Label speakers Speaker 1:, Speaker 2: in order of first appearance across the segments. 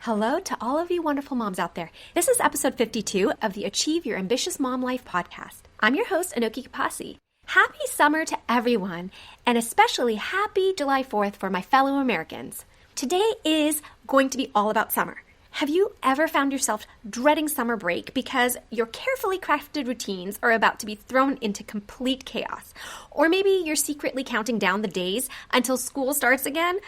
Speaker 1: Hello to all of you wonderful moms out there. This is episode 52 of the Achieve Your Ambitious Mom Life podcast. I'm your host, Anoki Kapasi. Happy summer to everyone, and especially happy July 4th for my fellow Americans. Today is going to be all about summer. Have you ever found yourself dreading summer break because your carefully crafted routines are about to be thrown into complete chaos? Or maybe you're secretly counting down the days until school starts again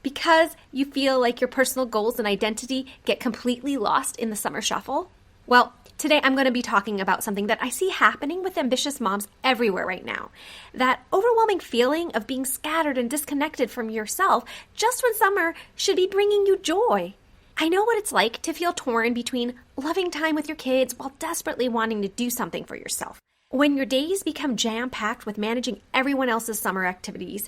Speaker 1: because you feel like your personal goals and identity get completely lost in the summer shuffle? Well, today I'm going to be talking about something that I see happening with ambitious moms everywhere right now. That overwhelming feeling of being scattered and disconnected from yourself just when summer should be bringing you joy. I know what it's like to feel torn between loving time with your kids while desperately wanting to do something for yourself. When your days become jam-packed with managing everyone else's summer activities,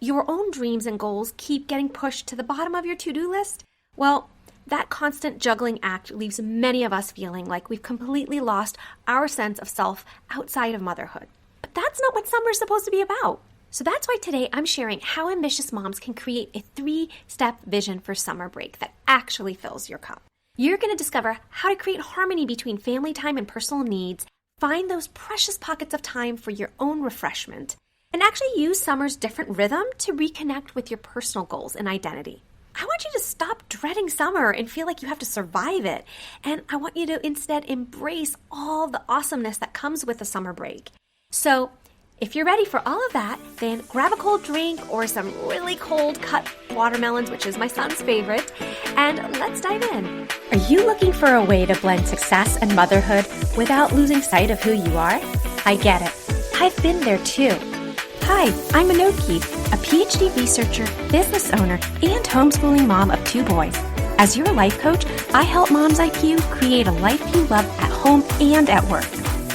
Speaker 1: your own dreams and goals keep getting pushed to the bottom of your to-do list. Well, that constant juggling act leaves many of us feeling like we've completely lost our sense of self outside of motherhood. But that's not what summer is supposed to be about. So that's why today I'm sharing how ambitious moms can create a 3-step vision for summer break that actually fills your cup. You're going to discover how to create harmony between family time and personal needs, find those precious pockets of time for your own refreshment, and actually use summer's different rhythm to reconnect with your personal goals and identity. I want you to stop dreading summer and feel like you have to survive it. And I want you to instead embrace all the awesomeness that comes with a summer break. So if you're ready for all of that, then grab a cold drink or some really cold cut watermelons, which is my son's favorite, and let's dive in. Are you looking for a way to blend success and motherhood without losing sight of who you are? I get it. I've been there too. Hi, I'm Anoki, a PhD researcher, business owner, and homeschooling mom of 2 boys. As your life coach, I help moms like you create a life you love at home and at work.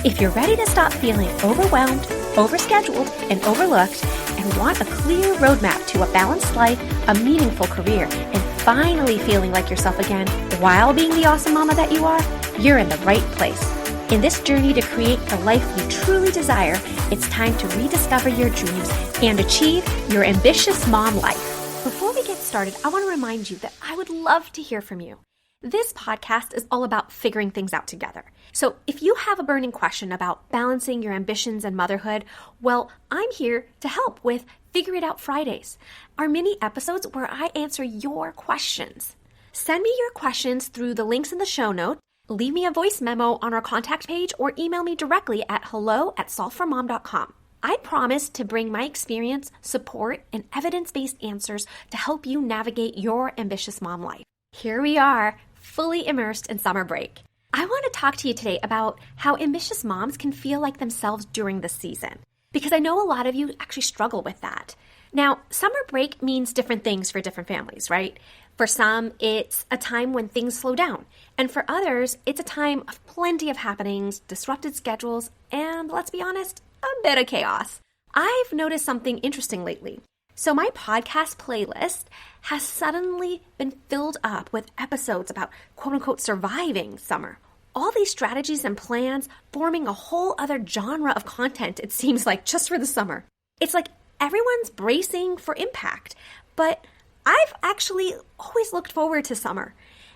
Speaker 1: If you're ready to stop feeling overwhelmed, overscheduled, and overlooked, and want a clear roadmap to a balanced life, a meaningful career, and finally feeling like yourself again while being the awesome mama that you are, you're in the right place. In this journey to create the life you truly desire, it's time to rediscover your dreams and achieve your ambitious mom life. Before we get started, I want to remind you that I would love to hear from you. This podcast is all about figuring things out together. So if you have a burning question about balancing your ambitions and motherhood, well, I'm here to help with Figure It Out Fridays, our mini episodes where I answer your questions. Send me your questions through the links in the show notes, leave me a voice memo on our contact page, or email me directly at hello@solveformom.com. I promise to bring my experience, support, and evidence-based answers to help you navigate your ambitious mom life. Here we are, fully immersed in summer break. I want to talk to you today about how ambitious moms can feel like themselves during the season, because I know a lot of you actually struggle with that. Now, summer break means different things for different families, right? For some, it's a time when things slow down, and for others, it's a time of plenty of happenings, disrupted schedules, and let's be honest, a bit of chaos. I've noticed something interesting lately. So my podcast playlist has suddenly been filled up with episodes about quote-unquote surviving summer. All these strategies and plans forming a whole other genre of content, it seems like, just for the summer. It's like everyone's bracing for impact. But I've actually always looked forward to summer.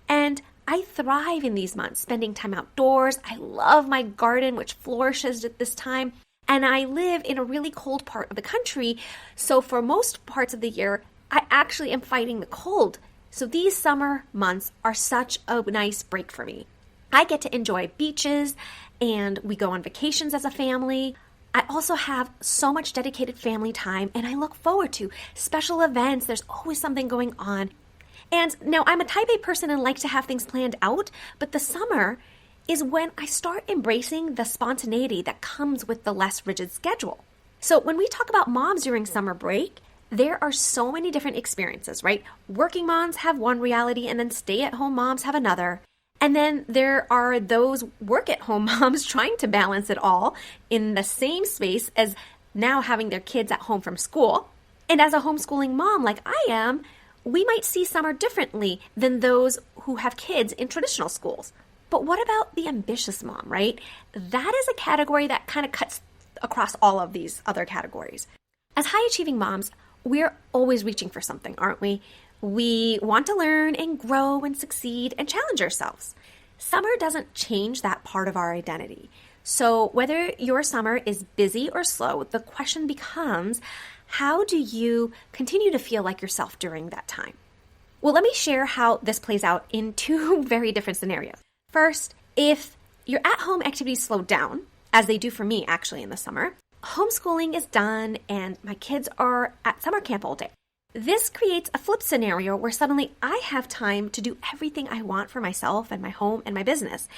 Speaker 1: And I thrive in these months, spending time outdoors. I love my garden, which flourishes at this time. And I live in a really cold part of the country, so for most parts of the year, I actually am fighting the cold. So these summer months are such a nice break for me. I get to enjoy beaches, and we go on vacations as a family. I also have so much dedicated family time, and I look forward to special events. There's always something going on. And now I'm a type A person and like to have things planned out, but the summer is when I start embracing the spontaneity that comes with the less rigid schedule. So when we talk about moms during summer break, there are so many different experiences, right? Working moms have one reality, and then stay-at-home moms have another. And then there are those work-at-home moms trying to balance it all in the same space as now having their kids at home from school. And as a homeschooling mom like I am, we might see summer differently than those who have kids in traditional schools. But what about the ambitious mom, right? That is a category that kind of cuts across all of these other categories. As high-achieving moms, we're always reaching for something, aren't we? We want to learn and grow and succeed and challenge ourselves. Summer doesn't change that part of our identity. So whether your summer is busy or slow, the question becomes, how do you continue to feel like yourself during that time? Well, let me share how this plays out in two very different scenarios. First, if your at-home activities slow down, as they do for me actually in the summer, homeschooling is done and my kids are at summer camp all day. This creates a flip scenario where suddenly I have time to do everything I want for myself and my home and my business.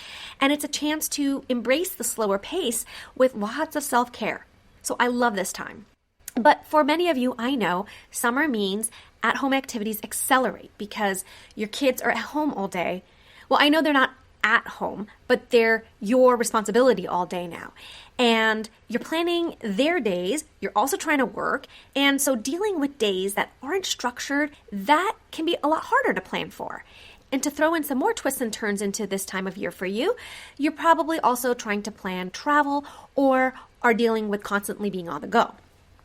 Speaker 1: And it's a chance to embrace the slower pace with lots of self-care. So I love this time. But for many of you, I know summer means at-home activities accelerate because your kids are at home all day. Well, I know they're not at home, but they're your responsibility all day now. And you're planning their days, you're also trying to work, and so dealing with days that aren't structured, that can be a lot harder to plan for. And to throw in some more twists and turns into this time of year for you, you're probably also trying to plan travel or are dealing with constantly being on the go.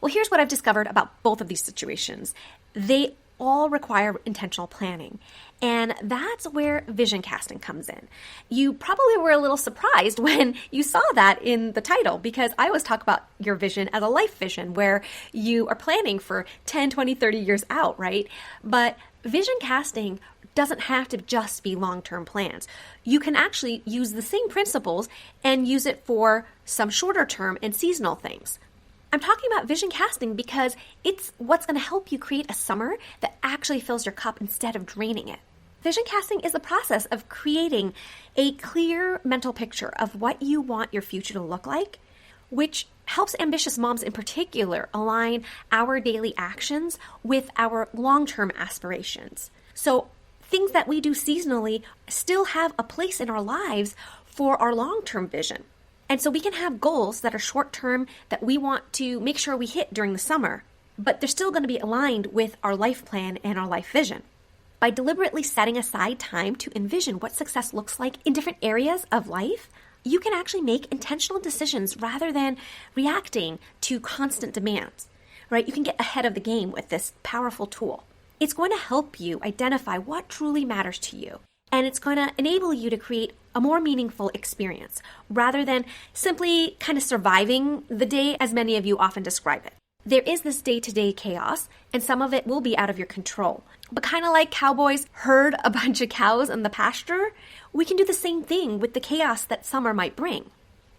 Speaker 1: Well, here's what I've discovered about both of these situations. They all require intentional planning. And that's where vision casting comes in. You probably were a little surprised when you saw that in the title, because I always talk about your vision as a life vision where you are planning for 10, 20, 30 years out, right? But vision casting doesn't have to just be long-term plans. You can actually use the same principles and use it for some shorter term and seasonal things. I'm talking about vision casting because it's what's going to help you create a summer that actually fills your cup instead of draining it. Vision casting is the process of creating a clear mental picture of what you want your future to look like, which helps ambitious moms in particular align our daily actions with our long-term aspirations. So things that we do seasonally still have a place in our lives for our long-term vision. And so we can have goals that are short-term that we want to make sure we hit during the summer, but they're still going to be aligned with our life plan and our life vision. By deliberately setting aside time to envision what success looks like in different areas of life, you can actually make intentional decisions rather than reacting to constant demands, right? You can get ahead of the game with this powerful tool. It's going to help you identify what truly matters to you. And it's going to enable you to create a more meaningful experience rather than simply kind of surviving the day as many of you often describe it. There is this day-to-day chaos, and some of it will be out of your control. But kind of like cowboys herd a bunch of cows in the pasture, we can do the same thing with the chaos that summer might bring.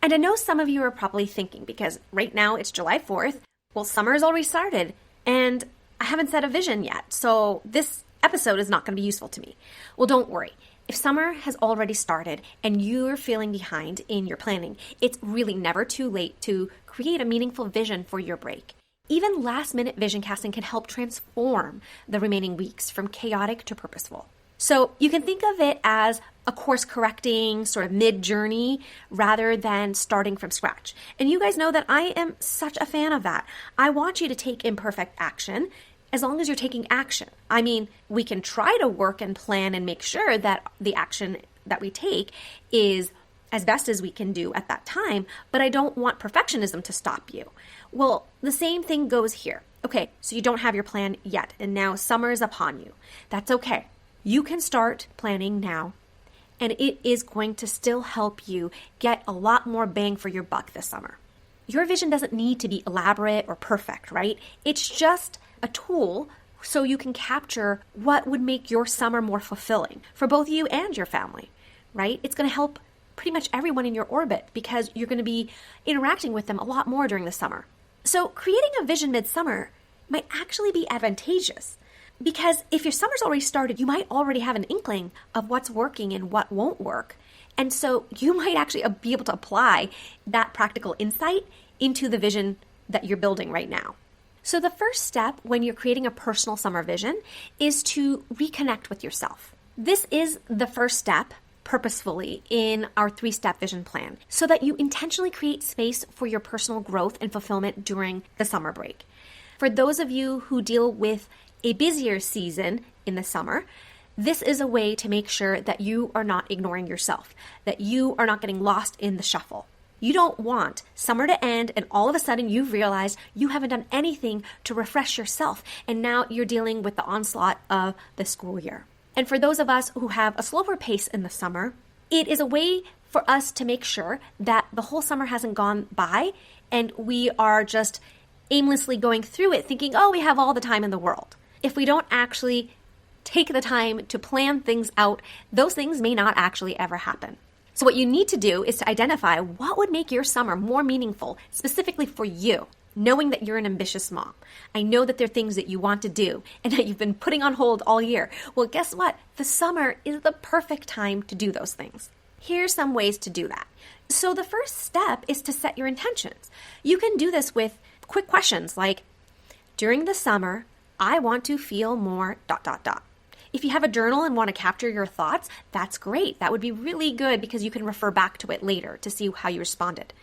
Speaker 1: And I know some of you are probably thinking, because right now it's July 4th, well, summer has already started, and I haven't set a vision yet, so this episode is not going to be useful to me. Well, don't worry. If summer has already started and you're feeling behind in your planning, it's really never too late to create a meaningful vision for your break. Even last-minute vision casting can help transform the remaining weeks from chaotic to purposeful. So you can think of it as a course-correcting sort of mid-journey rather than starting from scratch. And you guys know that I am such a fan of that. I want you to take imperfect action as long as you're taking action. I mean, we can try to work and plan and make sure that the action that we take is as best as we can do at that time, but I don't want perfectionism to stop you. Well, the same thing goes here. Okay, so you don't have your plan yet, and now summer is upon you. That's okay. You can start planning now, and it is going to still help you get a lot more bang for your buck this summer. Your vision doesn't need to be elaborate or perfect, right? It's just a tool so you can capture what would make your summer more fulfilling for both you and your family, right? It's going to help pretty much everyone in your orbit because you're going to be interacting with them a lot more during the summer. So creating a vision midsummer might actually be advantageous because if your summer's already started, you might already have an inkling of what's working and what won't work. And so you might actually be able to apply that practical insight into the vision that you're building right now. So the first step when you're creating a personal summer vision is to reconnect with yourself. This is the first step purposefully in our 3-step vision plan so that you intentionally create space for your personal growth and fulfillment during the summer break. For those of you who deal with a busier season in the summer, this is a way to make sure that you are not ignoring yourself, that you are not getting lost in the shuffle. You don't want summer to end and all of a sudden you've realized you haven't done anything to refresh yourself, and now you're dealing with the onslaught of the school year. And for those of us who have a slower pace in the summer, it is a way for us to make sure that the whole summer hasn't gone by and we are just aimlessly going through it thinking, oh, we have all the time in the world. If we don't actually take the time to plan things out, those things may not actually ever happen. So what you need to do is to identify what would make your summer more meaningful, specifically for you, knowing that you're an ambitious mom. I know that there are things that you want to do and that you've been putting on hold all year. Well, guess what? The summer is the perfect time to do those things. Here's some ways to do that. So the first step is to set your intentions. You can do this with quick questions like, during the summer, I want to feel more ... If you have a journal and want to capture your thoughts, that's great. That would be really good because you can refer back to it later to see how you responded.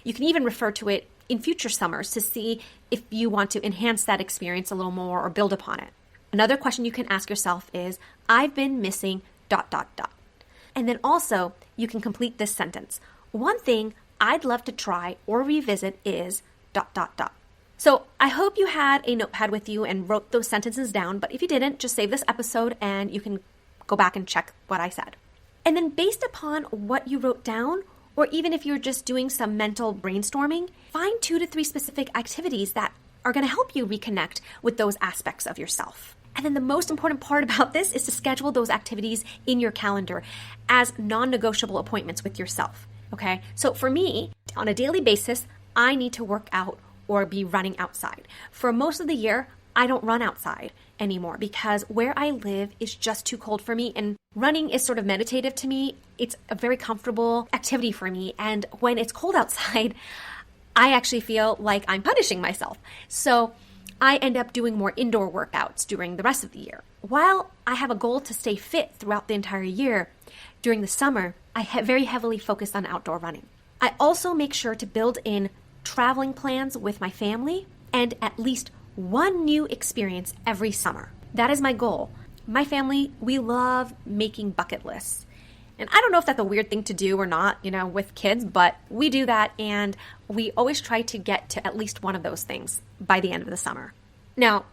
Speaker 1: You can even refer to it in future summers to see if you want to enhance that experience a little more or build upon it. Another question you can ask yourself is, I've been missing ... And then also, you can complete this sentence. One thing I'd love to try or revisit is ... So I hope you had a notepad with you and wrote those sentences down, but if you didn't, just save this episode and you can go back and check what I said. And then based upon what you wrote down, or even if you're just doing some mental brainstorming, find 2 to 3 specific activities that are going to help you reconnect with those aspects of yourself. And then the most important part about this is to schedule those activities in your calendar as non-negotiable appointments with yourself. Okay? So for me, on a daily basis, I need to work out or be running outside. For most of the year, I don't run outside anymore because where I live is just too cold for me, and running is sort of meditative to me. It's a very comfortable activity for me, and when it's cold outside, I actually feel like I'm punishing myself. So I end up doing more indoor workouts during the rest of the year. While I have a goal to stay fit throughout the entire year, during the summer, I very heavily focus on outdoor running. I also make sure to build in traveling plans with my family and at least one new experience every summer. That is my goal. My family, we love making bucket lists. And I don't know if that's a weird thing to do or not, with kids, but we do that, and we always try to get to at least one of those things by the end of the summer. Now,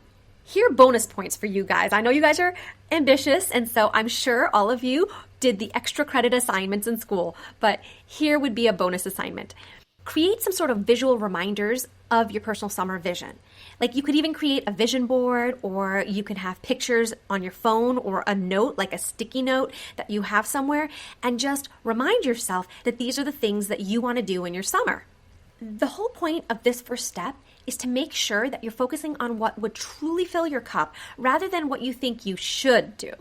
Speaker 1: here are bonus points for you guys. I know you guys are ambitious, and so I'm sure all of you did the extra credit assignments in school, but here would be a bonus assignment. Create some sort of visual reminders of your personal summer vision. Like you could even create a vision board, or you can have pictures on your phone or a note, like a sticky note that you have somewhere, and just remind yourself that these are the things that you want to do in your summer. The whole point of this first step is to make sure that you're focusing on what would truly fill your cup rather than what you think you should do.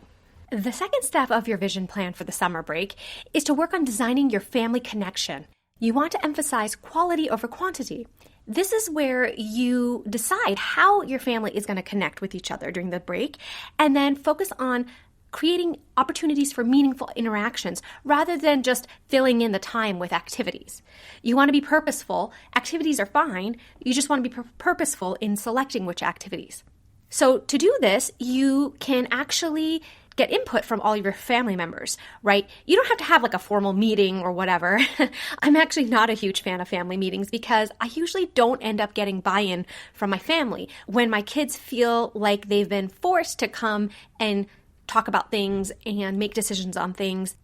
Speaker 1: The second step of your vision plan for the summer break is to work on designing your family connection. You want to emphasize quality over quantity. This is where you decide how your family is going to connect with each other during the break, and then focus on creating opportunities for meaningful interactions rather than just filling in the time with activities. You want to be purposeful. Activities are fine. You just want to be purposeful in selecting which activities. So to do this, you can actually get input from all of your family members, right? You don't have to have like a formal meeting or whatever. I'm actually not a huge fan of family meetings because I usually don't end up getting buy-in from my family. When my kids feel like they've been forced to come and talk about things and make decisions on things,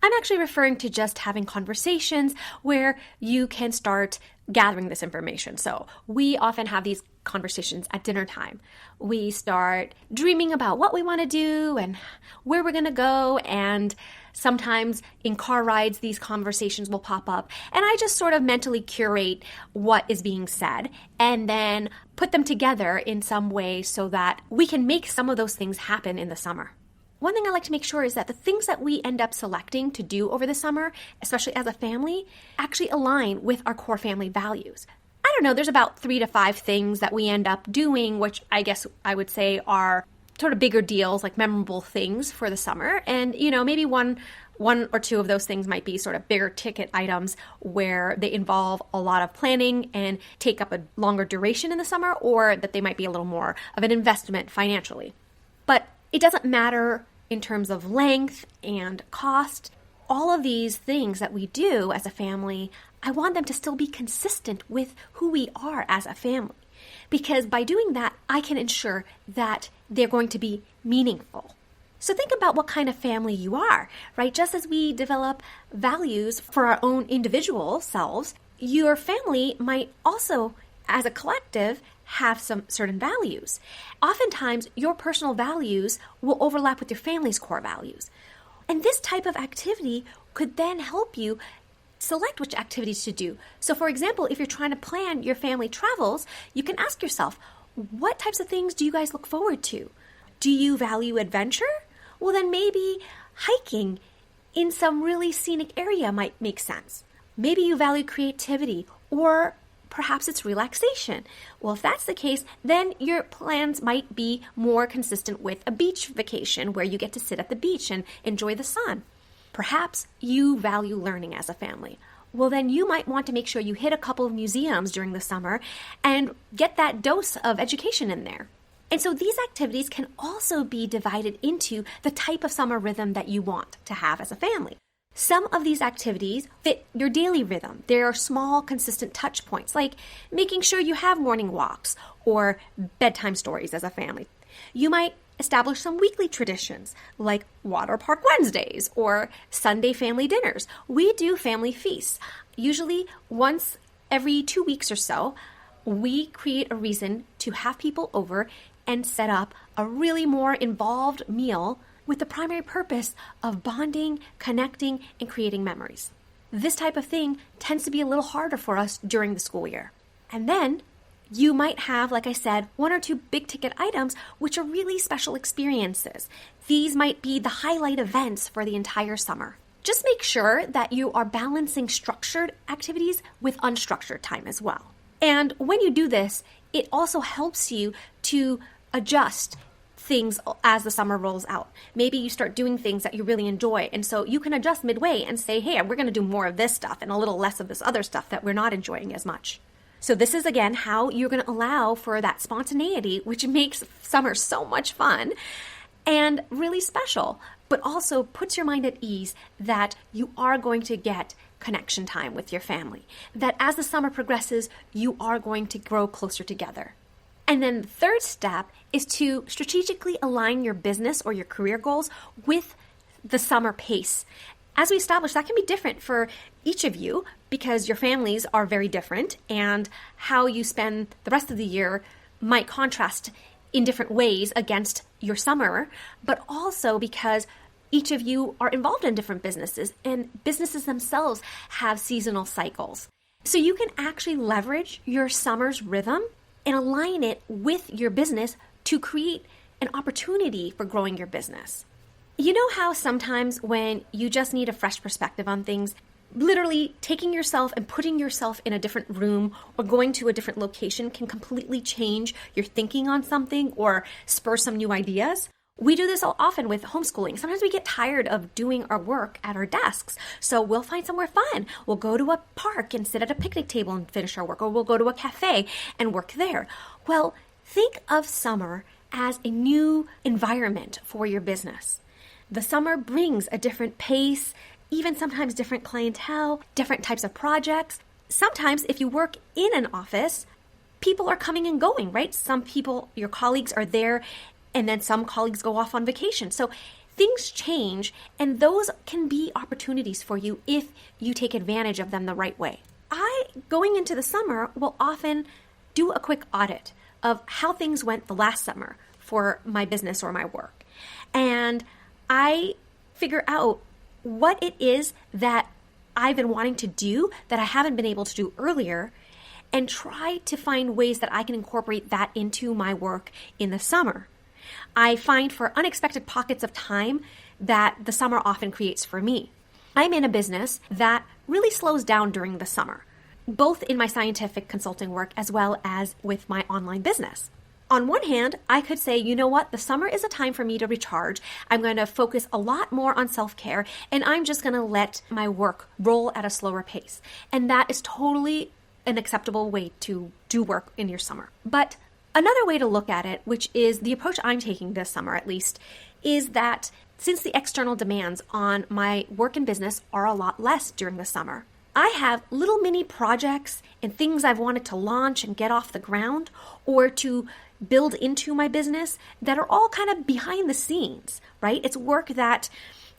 Speaker 1: I'm actually referring to just having conversations where you can start gathering this information. So we often have these conversations at dinner time. We start dreaming about what we want to do and where we're going to go, and sometimes in car rides these conversations will pop up, and I just sort of mentally curate what is being said and then put them together in some way so that we can make some of those things happen in the summer. One thing I like to make sure is that the things that we end up selecting to do over the summer, especially as a family, actually align with our core family values. I don't know, there's about 3 to 5 things that we end up doing, which I guess I would say are sort of bigger deals, like memorable things for the summer. And, maybe one or two of those things might be sort of bigger ticket items where they involve a lot of planning and take up a longer duration in the summer, or that they might be a little more of an investment financially. But it doesn't matter in terms of length and cost. all of these things that we do as a family, I want them to still be consistent with who we are as a family. Because by doing that, I can ensure that they're going to be meaningful. So think about what kind of family you are, right? Just as we develop values for our own individual selves, your family might also, as a collective, have some certain values. Oftentimes, your personal values will overlap with your family's core values. And this type of activity could then help you select which activities to do. So for example, if you're trying to plan your family travels, you can ask yourself, what types of things do you guys look forward to? Do you value adventure? Well, then maybe hiking in some really scenic area might make sense. Maybe you value creativity, or perhaps it's relaxation. Well, if that's the case, then your plans might be more consistent with a beach vacation where you get to sit at the beach and enjoy the sun. Perhaps you value learning as a family. Well, then you might want to make sure you hit a couple of museums during the summer and get that dose of education in there. And so these activities can also be divided into the type of summer rhythm that you want to have as a family. Some of these activities fit your daily rhythm. There are small, consistent touch points, like making sure you have morning walks or bedtime stories as a family. You might establish some weekly traditions, like Water Park Wednesdays or Sunday family dinners. We do family feasts. Usually once every 2 weeks or so, we create a reason to have people over and set up a really more involved meal with the primary purpose of bonding, connecting, and creating memories. This type of thing tends to be a little harder for us during the school year. And then you might have, like I said, 1 or 2 big ticket items which are really special experiences. These might be the highlight events for the entire summer. Just make sure that you are balancing structured activities with unstructured time as well. And when you do this, it also helps you to adjust things as the summer rolls out. Maybe you start doing things that you really enjoy, and so you can adjust midway and say, hey, we're going to do more of this stuff and a little less of this other stuff that we're not enjoying as much. So this is, again, how you're going to allow for that spontaneity, which makes summer so much fun and really special, but also puts your mind at ease that you are going to get connection time with your family, that as the summer progresses, you are going to grow closer together. And then the third step is to strategically align your business or your career goals with the summer pace. As we established, that can be different for each of you because your families are very different, and how you spend the rest of the year might contrast in different ways against your summer, but also because each of you are involved in different businesses, and businesses themselves have seasonal cycles. So you can actually leverage your summer's rhythm and align it with your business to create an opportunity for growing your business. You know how sometimes when you just need a fresh perspective on things, literally taking yourself and putting yourself in a different room or going to a different location can completely change your thinking on something or spur some new ideas? We do this often with homeschooling. Sometimes we get tired of doing our work at our desks. So we'll find somewhere fun. We'll go to a park and sit at a picnic table and finish our work, or we'll go to a cafe and work there. Well, think of summer as a new environment for your business. The summer brings a different pace, even sometimes different clientele, different types of projects. Sometimes if you work in an office, people are coming and going, right? Some people, your colleagues, are there, and then some colleagues go off on vacation. So things change, and those can be opportunities for you if you take advantage of them the right way. Going into the summer, will often do a quick audit of how things went the last summer for my business or my work. And I figure out what it is that I've been wanting to do that I haven't been able to do earlier, and try to find ways that I can incorporate that into my work in the summer. I find for unexpected pockets of time that the summer often creates for me. I'm in a business that really slows down during the summer, both in my scientific consulting work as well as with my online business. On one hand, I could say, you know what, the summer is a time for me to recharge. I'm going to focus a lot more on self-care, and I'm just going to let my work roll at a slower pace. And that is totally an acceptable way to do work in your summer. But another way to look at it, which is the approach I'm taking this summer at least, is that since the external demands on my work and business are a lot less during the summer, I have little mini projects and things I've wanted to launch and get off the ground or to build into my business that are all kind of behind the scenes, right? It's work that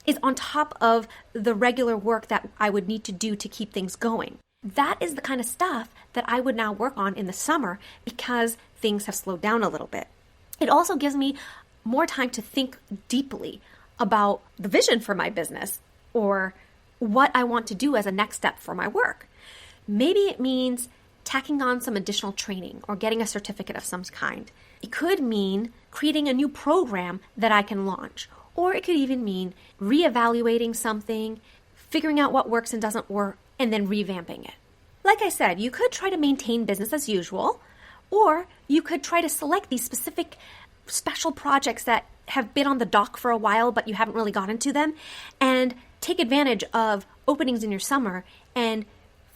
Speaker 1: is on top of the regular work that I would need to do to keep things going. That is the kind of stuff that I would now work on in the summer because things have slowed down a little bit. It also gives me more time to think deeply about the vision for my business or what I want to do as a next step for my work. Maybe it means tacking on some additional training or getting a certificate of some kind. It could mean creating a new program that I can launch, or it could even mean reevaluating something, figuring out what works and doesn't work, and then revamping it. Like I said, you could try to maintain business as usual, or you could try to select these specific special projects that have been on the dock for a while, but you haven't really gotten to them, and take advantage of openings in your summer and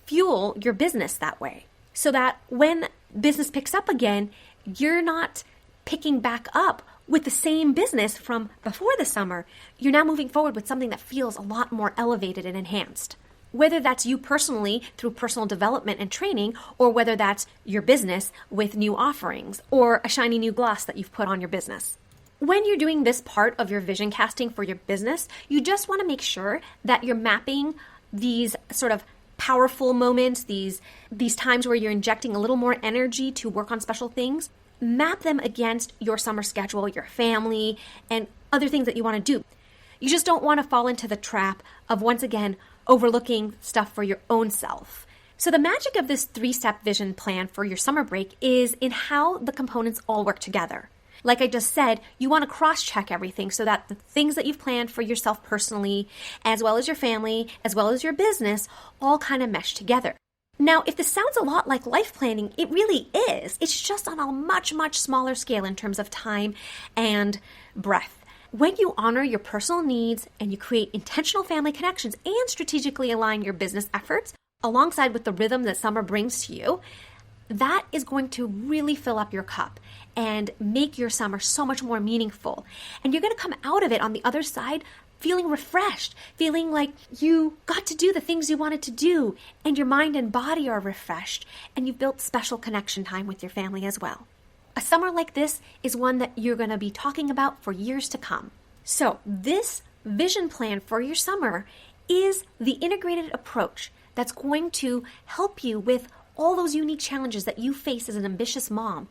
Speaker 1: fuel your business that way. So that when business picks up again, you're not picking back up with the same business from before the summer. You're now moving forward with something that feels a lot more elevated and enhanced. Whether that's you personally through personal development and training, or whether that's your business with new offerings or a shiny new gloss that you've put on your business. When you're doing this part of your vision casting for your business, you just want to make sure that you're mapping these sort of powerful moments, these times where you're injecting a little more energy to work on special things. Map them against your summer schedule, your family, and other things that you want to do. You just don't want to fall into the trap of, once again, overlooking stuff for your own self. So the magic of this 3-step vision plan for your summer break is in how the components all work together. Like I just said, you want to cross-check everything so that the things that you've planned for yourself personally, as well as your family, as well as your business, all kind of mesh together. Now, if this sounds a lot like life planning, it really is. It's just on a much, much smaller scale in terms of time and breadth. When you honor your personal needs and you create intentional family connections and strategically align your business efforts alongside with the rhythm that summer brings to you, that is going to really fill up your cup and make your summer so much more meaningful. And you're going to come out of it on the other side feeling refreshed, feeling like you got to do the things you wanted to do, and your mind and body are refreshed, and you've built special connection time with your family as well. A summer like this is one that you're going to be talking about for years to come. So this vision plan for your summer is the integrated approach that's going to help you with all those unique challenges that you face as an ambitious mom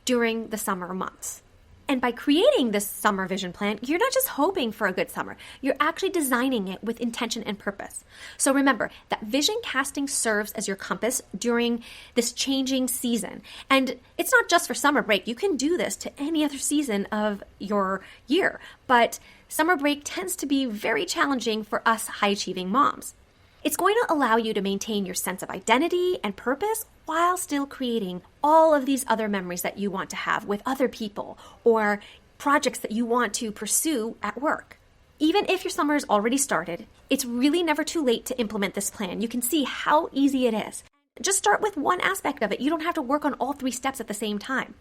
Speaker 1: during the summer months. And by creating this summer vision plan, you're not just hoping for a good summer, you're actually designing it with intention and purpose. So remember that vision casting serves as your compass during this changing season. And it's not just for summer break. You can do this to any other season of your year. But summer break tends to be very challenging for us high-achieving moms. It's going to allow you to maintain your sense of identity and purpose while still creating all of these other memories that you want to have with other people or projects that you want to pursue at work. Even if your summer is already started, it's really never too late to implement this plan. You can see how easy it is. Just start with one aspect of it. You don't have to work on all 3 steps at the same time.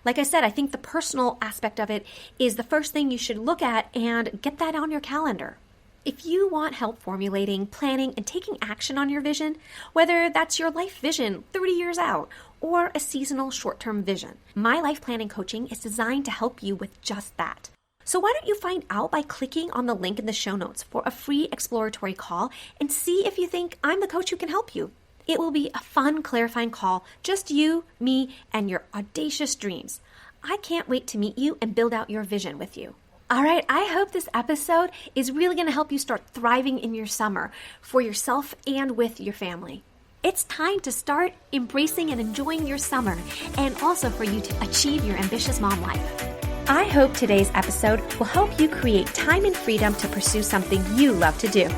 Speaker 1: Like I said, I think the personal aspect of it is the first thing you should look at and get that on your calendar. If you want help formulating, planning, and taking action on your vision, whether that's your life vision 30 years out or a seasonal short-term vision, my life planning coaching is designed to help you with just that. So why don't you find out by clicking on the link in the show notes for a free exploratory call and see if you think I'm the coach who can help you. It will be a fun, clarifying call, just you, me, and your audacious dreams. I can't wait to meet you and build out your vision with you. All right, I hope this episode is really going to help you start thriving in your summer for yourself and with your family. It's time to start embracing and enjoying your summer and also for you to achieve your ambitious mom life. I hope today's episode will help you create time and freedom to pursue something you love to do.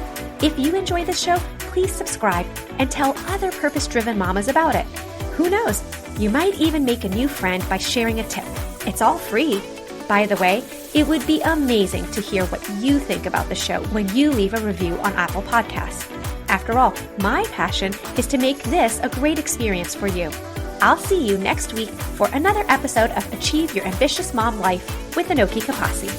Speaker 1: If you enjoy this show, please subscribe and tell other purpose-driven mamas about it. Who knows, you might even make a new friend by sharing a tip. It's all free. By the way, it would be amazing to hear what you think about the show when you leave a review on Apple Podcasts. After all, my passion is to make this a great experience for you. I'll see you next week for another episode of Achieve Your Ambitious Mom Life with Anoki Kapasi.